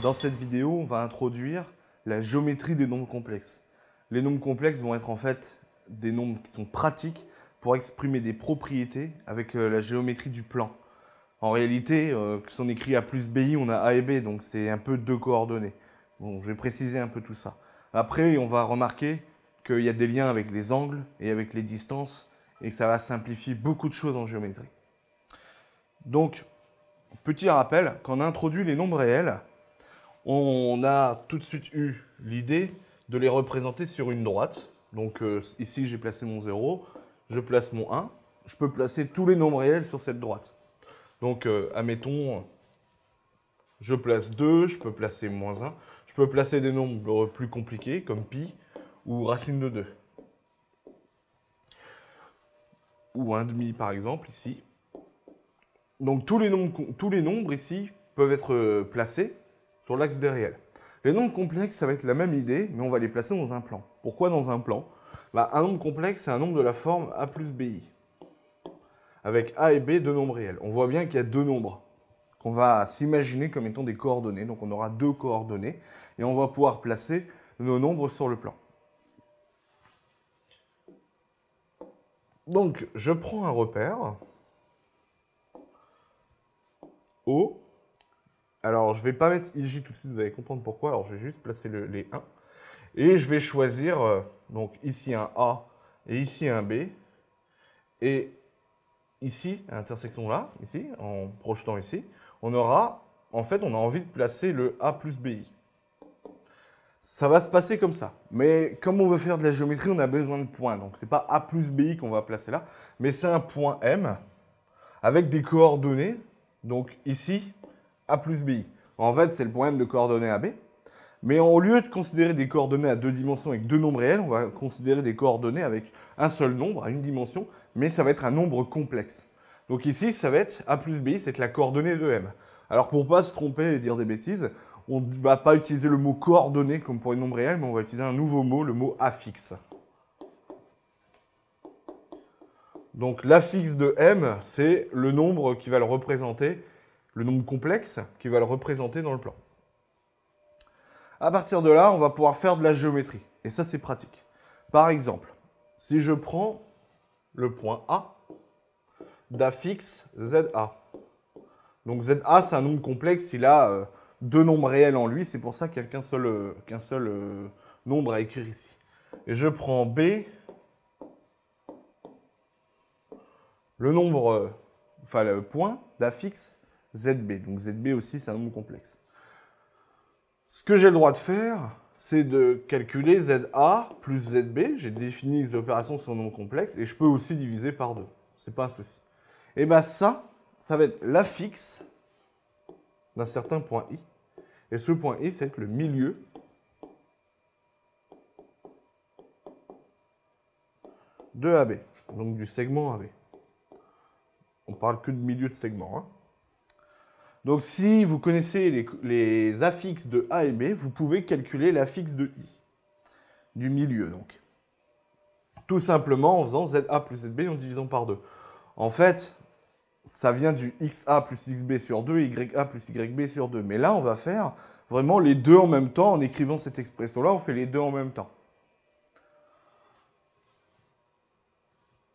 Dans cette vidéo, on va introduire la géométrie des nombres complexes. Les nombres complexes vont être en fait des nombres qui sont pratiques pour exprimer des propriétés avec la géométrie du plan. En réalité, si on écrit A plus BI, on a A et B, donc c'est un peu deux coordonnées. Bon, je vais préciser un peu tout ça. Après, on va remarquer qu'il y a des liens avec les angles et avec les distances, et que ça va simplifier beaucoup de choses en géométrie. Donc, petit rappel, quand on a introduit les nombres réels, on a tout de suite eu l'idée de les représenter sur une droite. Donc ici, j'ai placé mon 0, je place mon 1. Je peux placer tous les nombres réels sur cette droite. Donc, admettons, je place 2, je peux placer moins 1. Je peux placer des nombres plus compliqués, comme pi, ou racine de 2. Ou 1,5 par exemple, ici. Donc, tous les nombres ici peuvent être placés sur l'axe des réels. Les nombres complexes, ça va être la même idée, mais on va les placer dans un plan. Pourquoi dans un plan? Un nombre complexe, c'est un nombre de la forme A plus BI, avec A et B, deux nombres réels. On voit bien qu'il y a deux nombres qu'on va s'imaginer comme étant des coordonnées. Donc on aura deux coordonnées, et on va pouvoir placer nos nombres sur le plan. Donc je prends un repère, O. Alors, je ne vais pas mettre IJ tout de suite, vous allez comprendre pourquoi. Alors, je vais juste placer les 1. Et je vais choisir, donc ici un A et ici un B. Et ici, à l'intersection là, ici, en projetant ici, on aura, en fait, on a envie de placer le A plus BI. Ça va se passer comme ça. Mais comme on veut faire de la géométrie, on a besoin de points. Donc, ce n'est pas A plus BI qu'on va placer là, mais c'est un point M avec des coordonnées. Donc, ici, A plus BI. En fait, c'est le point M de coordonnées AB. Mais au lieu de considérer des coordonnées à deux dimensions avec deux nombres réels, on va considérer des coordonnées avec un seul nombre à une dimension, mais ça va être un nombre complexe. Donc ici, ça va être A plus BI, c'est la coordonnée de M. Alors pour ne pas se tromper et dire des bêtises, on ne va pas utiliser le mot coordonnée comme pour les nombres réels, mais on va utiliser un nouveau mot, le mot affixe. Donc l'affixe de M, c'est le nombre qui va le représenter, le nombre complexe qui va le représenter dans le plan. À partir de là, on va pouvoir faire de la géométrie. Et ça, c'est pratique. Par exemple, si je prends le point A d'affixe ZA. Donc ZA, c'est un nombre complexe, il a deux nombres réels en lui. C'est pour ça qu'il n'y a qu'un seul nombre à écrire ici. Et je prends B, le point d'affixe ZB. Donc ZB aussi, c'est un nombre complexe. Ce que j'ai le droit de faire, c'est de calculer ZA plus ZB. J'ai défini les opérations sur un nombre complexe et je peux aussi diviser par 2. C'est pas un souci. Et bien ça va être l'affixe d'un certain point I. Et ce point I, c'est le milieu de AB, donc du segment AB. On parle que de milieu de segment, hein. Donc, si vous connaissez les affixes de A et B, vous pouvez calculer l'affixe de I, du milieu, donc. Tout simplement en faisant ZA plus ZB en divisant par 2. En fait, ça vient du XA plus XB sur 2, YA plus YB sur 2. Mais là, on va faire vraiment les deux en même temps. En écrivant cette expression-là, on fait les deux en même temps.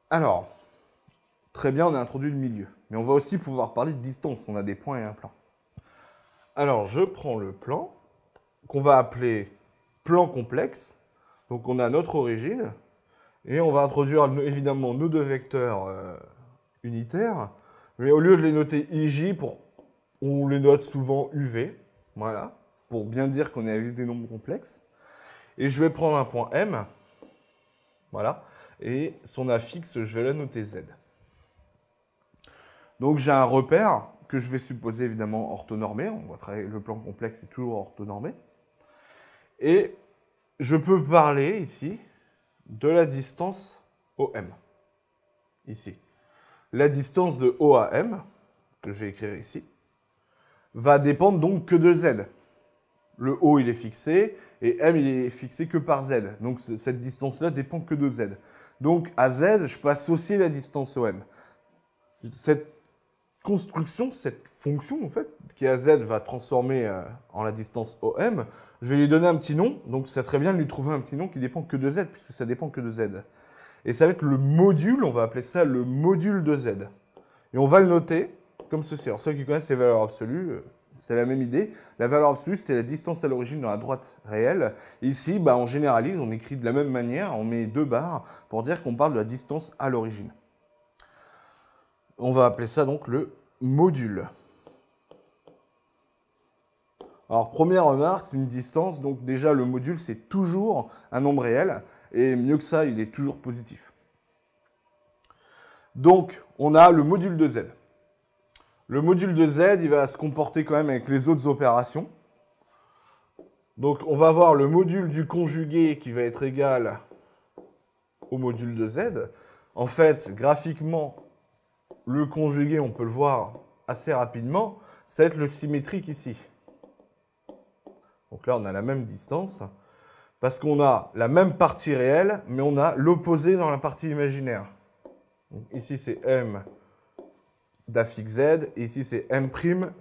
Alors, très bien, on a introduit le milieu. Mais on va aussi pouvoir parler de distance. On a des points et un plan. Alors, je prends le plan, qu'on va appeler plan complexe. Donc, on a notre origine. Et on va introduire évidemment nos deux vecteurs unitaires. Mais au lieu de les noter IJ, on les note souvent UV. Voilà, pour bien dire qu'on est avec des nombres complexes. Et je vais prendre un point M. Voilà. Et son affixe, je vais la noter Z. Donc j'ai un repère que je vais supposer évidemment orthonormé. On va travailler le plan complexe, c'est toujours orthonormé. Et je peux parler ici de la distance OM. Ici. La distance de O à M, que je vais écrire ici, va dépendre donc que de Z. Le O, il est fixé, et M, il est fixé que par Z. Donc cette distance-là dépend que de Z. Donc à Z, je peux associer la distance OM. construction, cette fonction, en fait, qui à z va transformer en la distance OM, je vais lui donner un petit nom. Donc, ça serait bien de lui trouver un petit nom qui dépend que de z, puisque ça dépend que de z. Et ça va être le module, on va appeler ça le module de z. Et on va le noter comme ceci. Alors, ceux qui connaissent les valeurs absolues, c'est la même idée. La valeur absolue, c'était la distance à l'origine dans la droite réelle. Ici, bah, on généralise, on écrit de la même manière, on met 2 barres pour dire qu'on parle de la distance à l'origine. On va appeler ça donc le module. Alors, première remarque, c'est une distance, donc déjà le module, c'est toujours un nombre réel, et mieux que ça, il est toujours positif. Donc, on a le module de z. Le module de z, il va se comporter quand même avec les autres opérations. Donc, on va avoir le module du conjugué qui va être égal au module de z. En fait, graphiquement, le conjugué, on peut le voir assez rapidement, ça va être le symétrique ici. Donc là, on a la même distance, parce qu'on a la même partie réelle, mais on a l'opposé dans la partie imaginaire. Donc ici, c'est m d'affixe z, et ici, c'est m'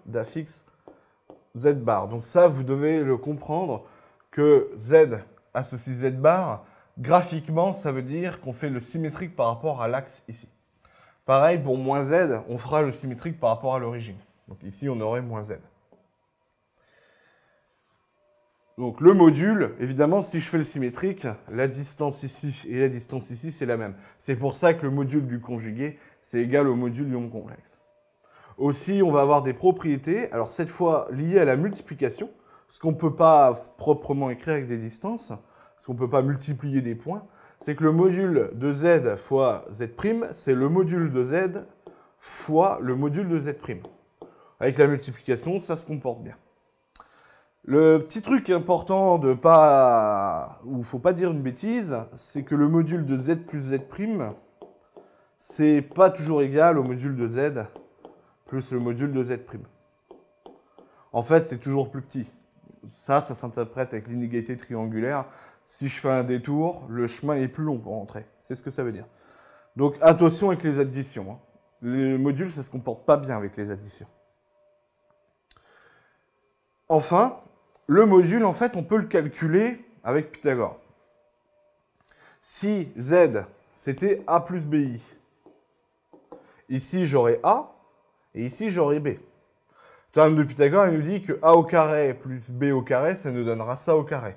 d'affixe z bar. Donc ça, vous devez le comprendre, que z associe z bar, graphiquement, ça veut dire qu'on fait le symétrique par rapport à l'axe ici. Pareil, pour moins z, on fera le symétrique par rapport à l'origine. Donc ici, on aurait moins z. Donc le module, évidemment, si je fais le symétrique, la distance ici et la distance ici, c'est la même. C'est pour ça que le module du conjugué, c'est égal au module du nombre complexe. Aussi, on va avoir des propriétés, alors cette fois liées à la multiplication, ce qu'on ne peut pas proprement écrire avec des distances, ce qu'on ne peut pas multiplier des points, c'est que le module de z fois z', c'est le module de z fois le module de z'. Avec la multiplication, ça se comporte bien. Le petit truc important de pas, où il ne faut pas dire une bêtise, c'est que le module de z plus z', c'est pas toujours égal au module de z plus le module de z'. En fait, c'est toujours plus petit. Ça s'interprète avec l'inégalité triangulaire. Si je fais un détour, le chemin est plus long pour rentrer. C'est ce que ça veut dire. Donc attention avec les additions. Les modules, ça ne se comporte pas bien avec les additions. Enfin, le module, en fait, on peut le calculer avec Pythagore. Si z, c'était a plus bi, ici j'aurais a, et ici j'aurais b. Le théorème de Pythagore, il nous dit que a au carré plus b au carré, ça nous donnera ça au carré.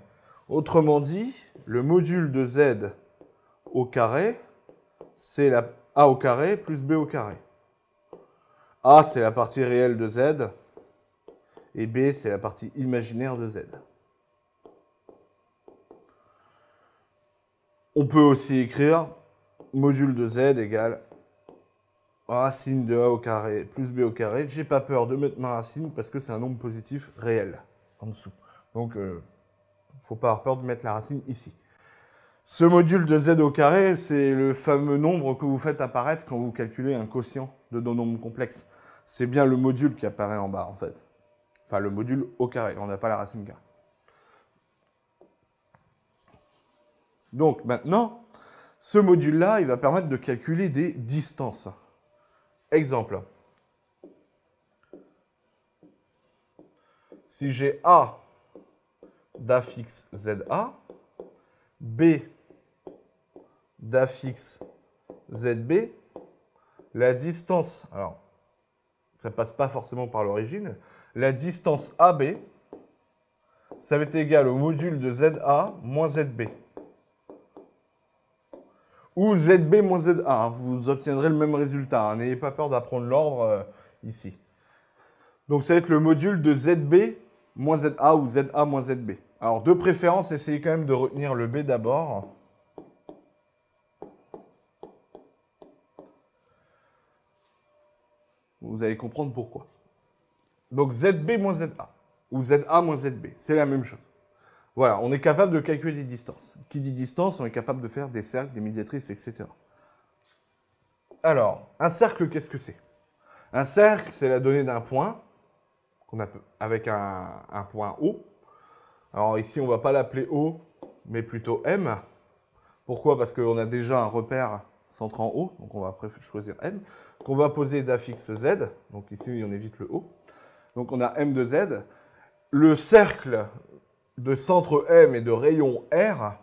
Autrement dit, le module de z au carré, c'est la a au carré plus b au carré. A, c'est la partie réelle de z, et b, c'est la partie imaginaire de z. On peut aussi écrire module de z égale racine de a au carré plus b au carré. J'ai pas peur de mettre ma racine parce que c'est un nombre positif réel en dessous. Donc, il ne faut pas avoir peur de mettre la racine ici. Ce module de z au carré, c'est le fameux nombre que vous faites apparaître quand vous calculez un quotient de deux nombres complexes. C'est bien le module qui apparaît en bas, en fait. Enfin, le module au carré, on n'a pas la racine carrée. Donc, maintenant, ce module-là, il va permettre de calculer des distances. Exemple. Si j'ai A d'affixe ZA, B d'affixe ZB, la distance, alors ça ne passe pas forcément par l'origine, la distance AB, ça va être égal au module de ZA moins ZB. Ou ZB moins ZA, vous obtiendrez le même résultat. N'ayez pas peur d'apprendre l'ordre ici. Donc ça va être le module de ZB moins ZA ou ZA moins ZB. Alors de préférence, essayez quand même de retenir le B d'abord. Vous allez comprendre pourquoi. Donc ZB moins ZA ou ZA moins ZB, c'est la même chose. Voilà, on est capable de calculer des distances. Qui dit distance, on est capable de faire des cercles, des médiatrices, etc. Alors, un cercle, qu'est-ce que c'est? Un cercle, c'est la donnée d'un point, avec un point O. Alors ici, on ne va pas l'appeler O, mais plutôt M. Pourquoi? Parce qu'on a déjà un repère centre en haut, donc on va choisir M, qu'on va poser d'affixe Z, donc ici on évite le O. Donc on a M de Z. Le cercle de centre M et de rayon R,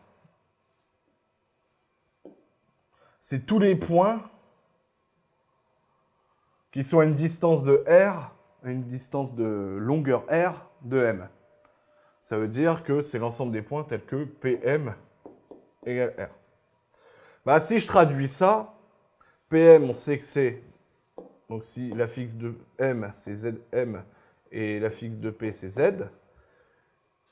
c'est tous les points qui sont à une distance de R, à une distance de longueur R de M. Ça veut dire que c'est l'ensemble des points tels que PM égale R. Bah, si je traduis ça, PM, on sait que c'est, donc si l'affixe de M, c'est ZM, et l'affixe de P, c'est Z,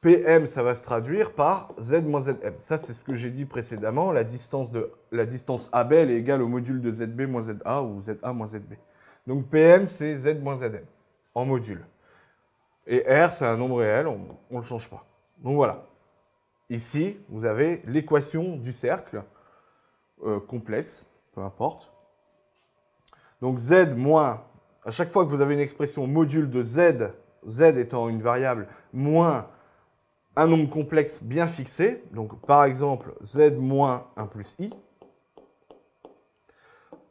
PM, ça va se traduire par Z moins ZM. Ça, c'est ce que j'ai dit précédemment, la distance AB, elle est égale au module de ZB moins ZA, ou ZA moins ZB. Donc PM, c'est Z moins ZM, en module. Et R, c'est un nombre réel, on ne le change pas. Donc voilà. Ici, vous avez l'équation du cercle, complexe, peu importe. Donc Z moins, à chaque fois que vous avez une expression module de Z, Z étant une variable, moins un nombre complexe bien fixé, donc par exemple Z moins 1 plus I,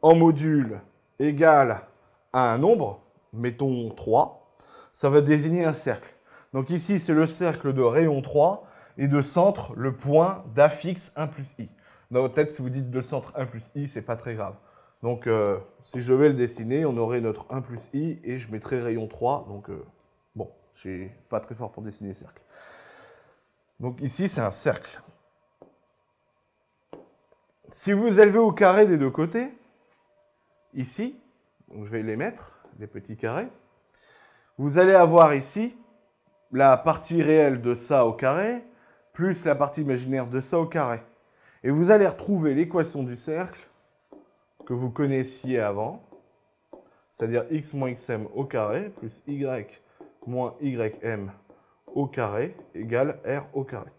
en module égal à un nombre, mettons 3, ça va désigner un cercle. Donc ici, c'est le cercle de rayon 3 et de centre, le point d'affixe 1 plus I. Dans votre tête, si vous dites de centre 1 plus I, c'est pas très grave. Donc, si je vais le dessiner, on aurait notre 1 plus I et je mettrai rayon 3. Donc, bon, je suis pas très fort pour dessiner cercle. Donc ici, c'est un cercle. Si vous élevez au carré des deux côtés, ici, donc je vais les mettre, les petits carrés, vous allez avoir ici la partie réelle de ça au carré, plus la partie imaginaire de ça au carré. Et vous allez retrouver l'équation du cercle que vous connaissiez avant, c'est-à-dire x moins xm au carré, plus y moins ym au carré, égale r au carré.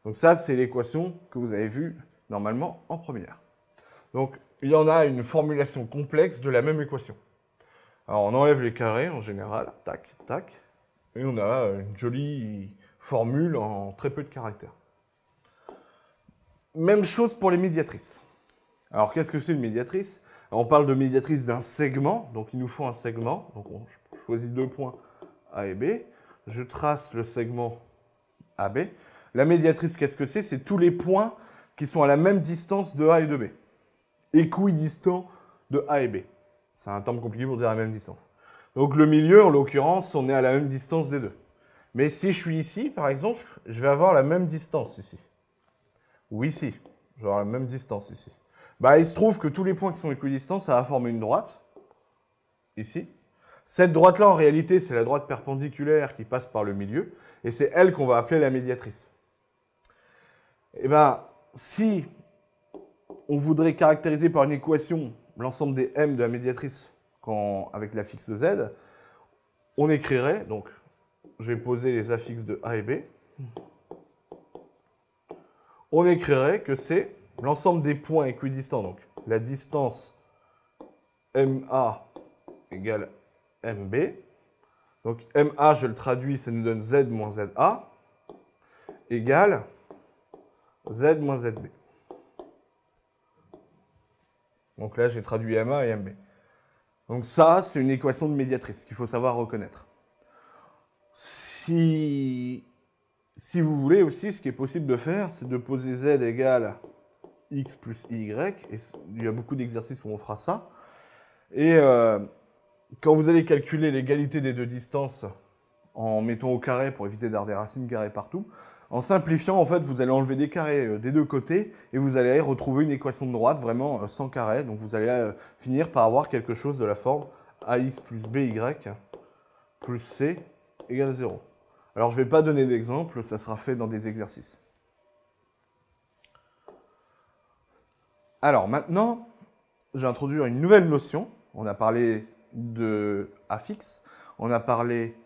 Donc ça, c'est l'équation que vous avez vue normalement en première. Donc, il y en a une formulation complexe de la même équation. Alors, on enlève les carrés en général, tac, tac, et on a une jolie formule en très peu de caractères. Même chose pour les médiatrices. Alors, qu'est-ce que c'est une médiatrice? On parle de médiatrice d'un segment, donc il nous faut un segment. Donc, on choisit deux points A et B. Je trace le segment AB. La médiatrice, qu'est-ce que c'est? C'est tous les points qui sont à la même distance de A et de B. Équidistants de A et B. C'est un terme compliqué pour dire la même distance. Donc le milieu, en l'occurrence, on est à la même distance des deux. Mais si je suis ici, par exemple, je vais avoir la même distance ici. Ou ici, je vais avoir la même distance ici. Bah, il se trouve que tous les points qui sont équidistants, ça va former une droite. Ici. Cette droite-là, en réalité, c'est la droite perpendiculaire qui passe par le milieu. Et c'est elle qu'on va appeler la médiatrice. Et bien, si on voudrait caractériser par une équation l'ensemble des m de la médiatrice avec l'affixe z, on écrirait, donc je vais poser les affixes de A et B, on écrirait que c'est l'ensemble des points équidistants, donc la distance MA égale MB. Donc MA, je le traduis, ça nous donne Z moins ZA, égale Z moins ZB. Donc là, j'ai traduit MA et MB. Donc ça, c'est une équation de médiatrice qu'il faut savoir reconnaître. Si vous voulez aussi, ce qui est possible de faire, c'est de poser Z égale X plus Y. Et il y a beaucoup d'exercices où on fera ça. Et quand vous allez calculer l'égalité des deux distances en mettant au carré pour éviter d'avoir des racines carrées partout, en simplifiant, en fait, vous allez enlever des carrés des deux côtés et vous allez retrouver une équation de droite vraiment sans carré. Donc vous allez finir par avoir quelque chose de la forme AX plus BY plus C égale 0. Alors je ne vais pas donner d'exemple, ça sera fait dans des exercices. Alors maintenant, je vais introduire une nouvelle notion. On a parlé de affixe, on a parlé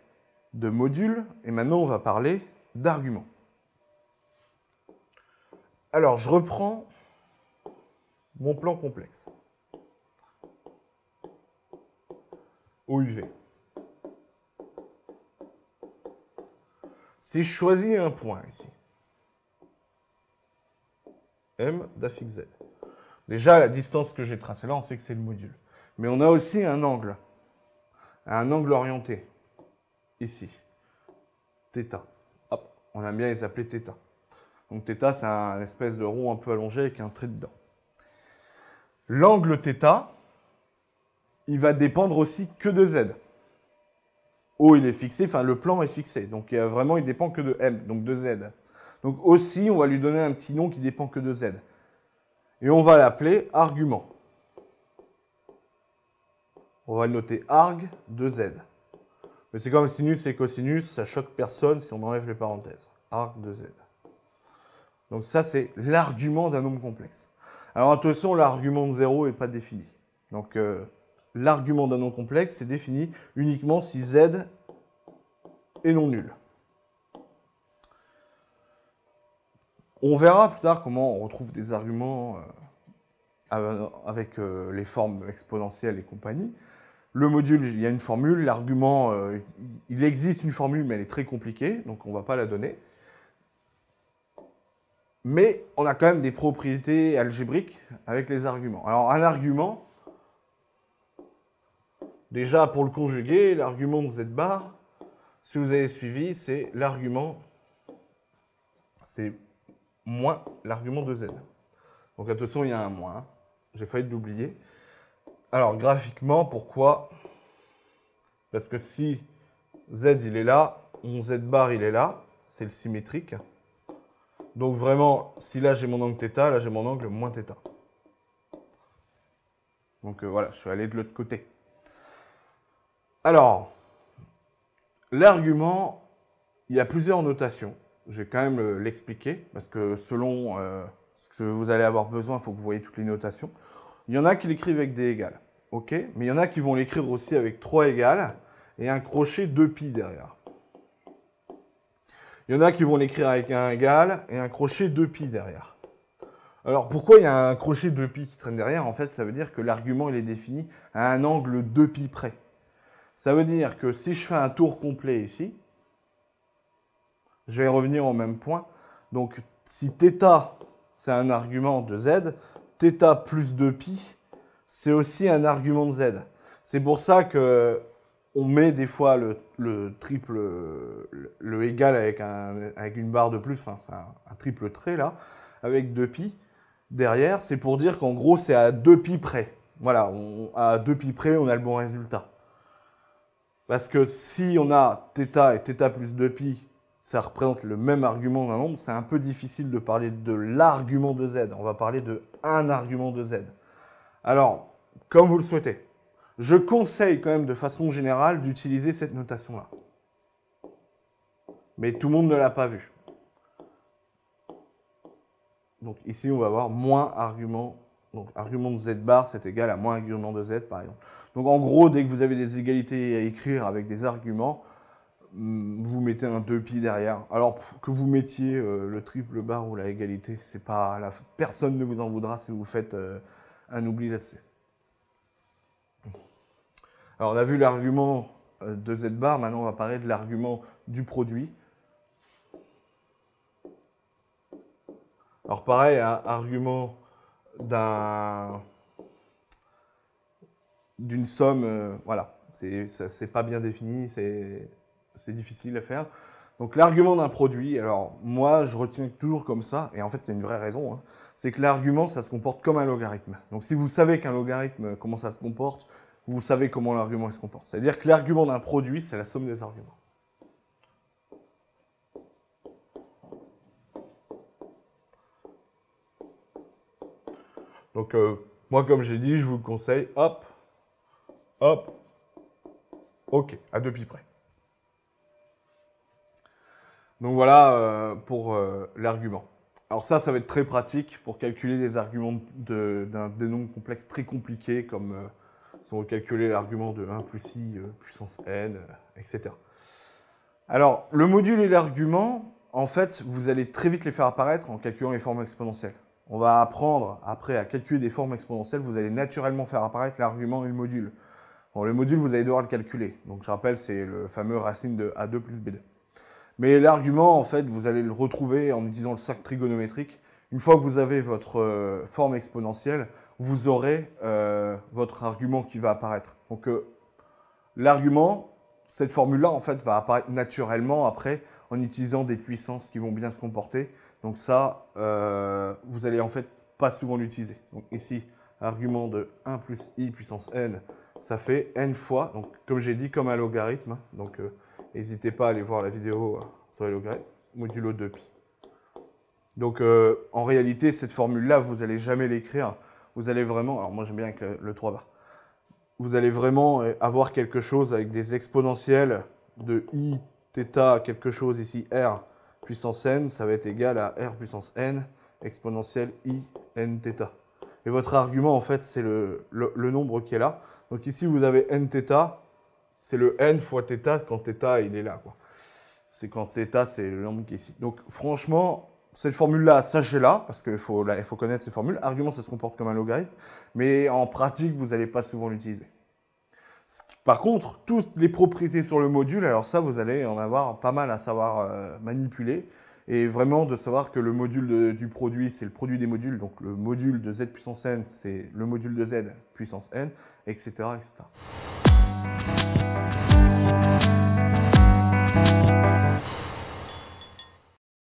de module, et maintenant on va parler d'argument. Alors, je reprends mon plan complexe. OUV. Si je choisis un point ici, M d'affixe Z, Déjà, la distance que j'ai tracée là, on sait que c'est le module. Mais on a aussi un angle orienté, ici, θ. Hop, on aime bien les appeler θ. Donc θ, c'est un espèce de rond un peu allongé avec un trait dedans. L'angle θ, il va dépendre aussi que de z. O, il est fixé, enfin le plan est fixé. Donc vraiment, il dépend que de m, donc de z. Donc aussi, on va lui donner un petit nom qui dépend que de z. Et on va l'appeler argument. On va le noter arg de z. Mais c'est comme sinus et cosinus, ça choque personne si on enlève les parenthèses. Arg de z. Donc ça, c'est l'argument d'un nombre complexe. Alors attention, l'argument de 0 n'est pas défini. Donc l'argument d'un nombre complexe, c'est défini uniquement si z est non nul. On verra plus tard comment on retrouve des arguments avec les formes exponentielles et compagnie. Le module, il y a une formule. L'argument, il existe une formule, mais elle est très compliquée, donc on ne va pas la donner. Mais on a quand même des propriétés algébriques avec les arguments. Alors, un argument, déjà pour le conjuguer, l'argument de z bar, si vous avez suivi, c'est l'argument, c'est moins l'argument de z. Donc attention, il y a un moins. J'ai failli l'oublier. Alors, graphiquement, pourquoi? Parce que si z, il est là, mon z bar, il est là, c'est le symétrique. Donc vraiment, si là, j'ai mon angle θ, là, j'ai mon angle moins θ. Donc voilà, je suis allé de l'autre côté. Alors, l'argument, il y a plusieurs notations. Je vais quand même l'expliquer, parce que selon ce que vous allez avoir besoin, il faut que vous voyez toutes les notations. Il y en a qui l'écrivent avec des égales, ok? Mais il y en a qui vont l'écrire aussi avec 3 égales et un crochet 2pi derrière. Il y en a qui vont l'écrire avec un égal et un crochet 2pi derrière. Alors, pourquoi il y a un crochet 2pi qui traîne derrière? En fait, ça veut dire que l'argument, il est défini à un angle 2pi près. Ça veut dire que si je fais un tour complet ici, je vais revenir au même point. Donc, si θ, c'est un argument de z, θ plus 2pi, c'est aussi un argument de z. C'est pour ça que on met des fois le triple, le égal avec une barre de plus, enfin, c'est un triple trait là, avec 2pi derrière. C'est pour dire qu'en gros, c'est à 2pi près. Voilà, à 2pi près, on a le bon résultat. Parce que si on a θ et θ plus 2pi, ça représente le même argument d'un nombre, c'est un peu difficile de parler de l'argument de z. On va parler de un argument de z. Alors, comme vous le souhaitez, je conseille quand même de façon générale d'utiliser cette notation-là. Mais tout le monde ne l'a pas vu. Donc ici, on va avoir moins argument. Donc argument de z bar, c'est égal à moins argument de z, par exemple. Donc en gros, dès que vous avez des égalités à écrire avec des arguments, vous mettez un 2pi derrière. Alors que vous mettiez le triple bar ou la égalité, c'est pas personne ne vous en voudra si vous faites un oubli là-dessus. Alors on a vu l'argument de z bar, maintenant on va parler de l'argument du produit. Alors pareil, un argument d'une somme, voilà, c'est pas bien défini, c'est difficile à faire. Donc l'argument d'un produit, alors moi je retiens toujours comme ça, et en fait il y a une vraie raison, hein, c'est que l'argument ça se comporte comme un logarithme. Donc si vous savez qu'un logarithme, comment ça se comporte, vous savez comment l'argument se comporte. C'est-à-dire que l'argument d'un produit, c'est la somme des arguments. Donc moi comme j'ai dit, je vous le conseille, hop, hop, ok, à 2pi près. Donc voilà pour l'argument. Alors ça va être très pratique pour calculer des arguments des nombres complexes très compliqués, comme si on veut calculer l'argument de 1 plus i puissance n, etc. Alors, le module et l'argument, en fait, vous allez très vite les faire apparaître en calculant les formes exponentielles. On va apprendre après à calculer des formes exponentielles, vous allez naturellement faire apparaître l'argument et le module. Bon, le module, vous allez devoir le calculer. Donc je rappelle, c'est le fameux racine de A2 plus B2. Mais l'argument, en fait, vous allez le retrouver en utilisant le cercle trigonométrique Une fois que vous avez votre forme exponentielle, vous aurez votre argument qui va apparaître. Donc, l'argument, cette formule-là, en fait, va apparaître naturellement après en utilisant des puissances qui vont bien se comporter. Donc ça, vous allez en fait pas souvent l'utiliser. Donc ici, argument de 1 plus i puissance n, ça fait n fois, donc comme j'ai dit, comme un logarithme. Donc n'hésitez pas à aller voir la vidéo sur les logarithmes, modulo 2pi. Donc en réalité, cette formule-là, vous n'allez jamais l'écrire. Vous allez vraiment, alors moi j'aime bien avec le 3 bar, vous allez vraiment avoir quelque chose avec des exponentielles de i θ quelque chose ici, r puissance n, ça va être égal à r puissance n exponentielle i n θ. Et votre argument, en fait, c'est le nombre qui est là. Donc ici, vous avez n θ, c'est le n fois θ quand θ, il est là, quoi. C'est quand θ, c'est le nombre qui est ici. Donc franchement, cette formule-là, sachez-la, parce qu'il faut connaître ces formules. Argument, ça se comporte comme un logarithme, mais en pratique, vous n'allez pas souvent l'utiliser. Par contre, toutes les propriétés sur le module, alors ça, vous allez en avoir pas mal à savoir manipuler. Et vraiment de savoir que le module du produit, c'est le produit des modules. Donc le module de z puissance n, c'est le module de z puissance n, etc., etc.